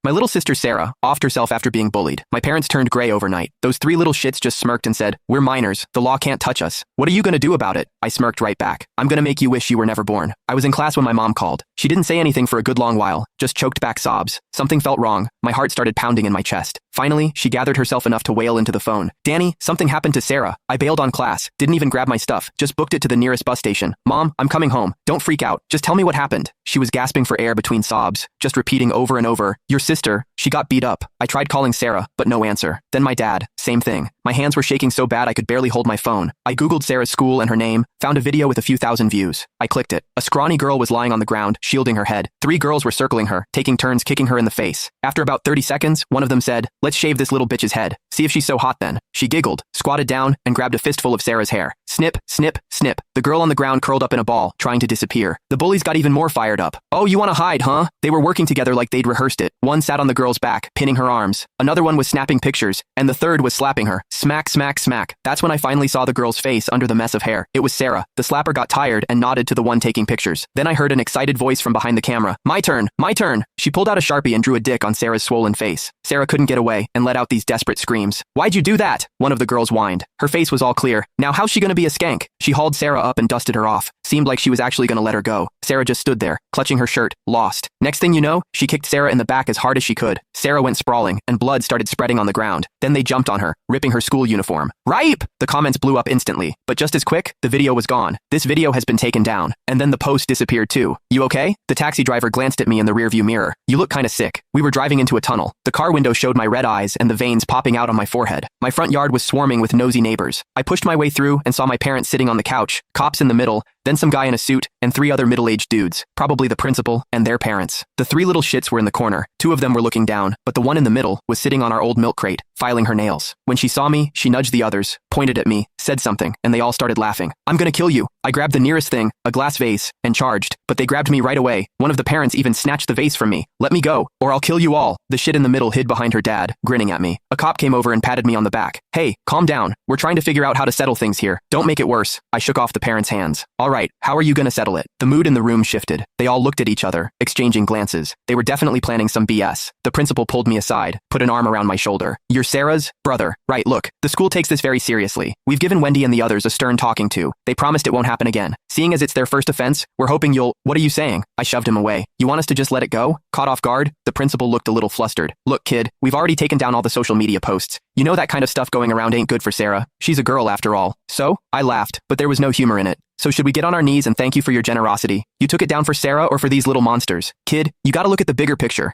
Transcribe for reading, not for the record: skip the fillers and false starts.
My little sister Sarah offed herself after being bullied. My parents turned gray overnight. Those three little shits just smirked and said, "We're minors. The law can't touch us. What are you gonna do about it?" I smirked right back. "I'm gonna make you wish you were never born." I was in class when my mom called. She didn't say anything for a good long while, just choked back sobs. Something felt wrong. My heart started pounding in my chest. Finally, she gathered herself enough to wail into the phone. "Danny, something happened to Sarah. I bailed on class. Didn't even grab my stuff. Just booked it to the nearest bus station. Mom, I'm coming home. Don't freak out. Just tell me what happened." She was gasping for air between sobs, just repeating over and over, "Your sister, she got beat up." I tried calling Sarah, but no answer. Then my dad, same thing. My hands were shaking so bad I could barely hold my phone. I googled Sarah's school and her name, found a video with a few thousand views. I clicked it. A scrawny girl was lying on the ground, shielding her head. Three girls were circling her, taking turns kicking her in the face. After about 30 seconds, one of them said, "Let's shave this little bitch's head. See if she's so hot then." She giggled, squatted down, and grabbed a fistful of Sarah's hair. Snip, snip, snip. The girl on the ground curled up in a ball, trying to disappear. The bullies got even more fired up. "Oh, you want to hide, huh?" They were working together like they'd rehearsed it. One sat on the girl's back, pinning her arms. Another one was snapping pictures, and the third was slapping her. Smack, smack, smack. That's when I finally saw the girl's face under the mess of hair. It was Sarah. The slapper got tired and nodded to the one taking pictures. Then I heard an excited voice from behind the camera. "My turn, my turn." She pulled out a Sharpie and drew a dick on Sarah's swollen face. Sarah couldn't get away and let out these desperate screams. "Why'd you do that?" One of the girls whined. Her face was all clear. "Now how's she gonna be a skank?" She hauled Sarah up and dusted her off. Seemed like she was actually gonna let her go. Sarah just stood there, clutching her shirt, lost. Next thing you know, she kicked Sarah in the back as hard as she could. Sarah went sprawling, and blood started spreading on the ground. Then they jumped on her, ripping her school uniform. "Ripe!" The comments blew up instantly, but just as quick, the video was gone. "This video has been taken down." And then the post disappeared too. "You okay?" The taxi driver glanced at me in the rearview mirror. "You look kinda sick." We were driving into a tunnel. The car window showed my red eyes and the veins popping out on my forehead. My front yard was swarming with nosy neighbors. I pushed my way through and saw my parents sitting on the couch, cops in the middle, then some guy in a suit, and three other middle-aged dudes, probably the principal and their parents. The three little shits were in the corner. Two of them were looking down, but the one in the middle was sitting on our old milk crate, filing her nails. When she saw me, she nudged the others, pointed at me, said something, and they all started laughing. "I'm gonna kill you." I grabbed the nearest thing, a glass vase, and charged, but they grabbed me right away. One of the parents even snatched the vase from me. "Let me go, or I'll kill you all." The shit in the middle hid behind her dad, grinning at me. A cop came over and patted me on the back. "Hey, calm down. We're trying to figure out how to settle things here. Don't make it worse." I shook off the parents' hands. "All right, how are you gonna settle it?" The mood in the room shifted. They all looked at each other, exchanging glances. They were definitely planning some BS. The principal pulled me aside, put an arm around my shoulder. "You're Sarah's brother, right? Look, the school takes this very seriously. We've given Wendy and the others a stern talking to. They promised it won't happen again. Seeing as it's their first offense, we're hoping you'll—" "What are you saying?" I shoved him away. "You want us to just let it go?" Caught off guard, the principal looked a little flustered. "Look, kid, we've already taken down all the social media posts. You know that kind of stuff going around ain't good for Sarah. She's a girl after all." "So?" I laughed, but there was no humor in it. "So should we get on our knees and thank you for your generosity? You took it down for Sarah or for these little monsters? Kid, you gotta look at the bigger picture.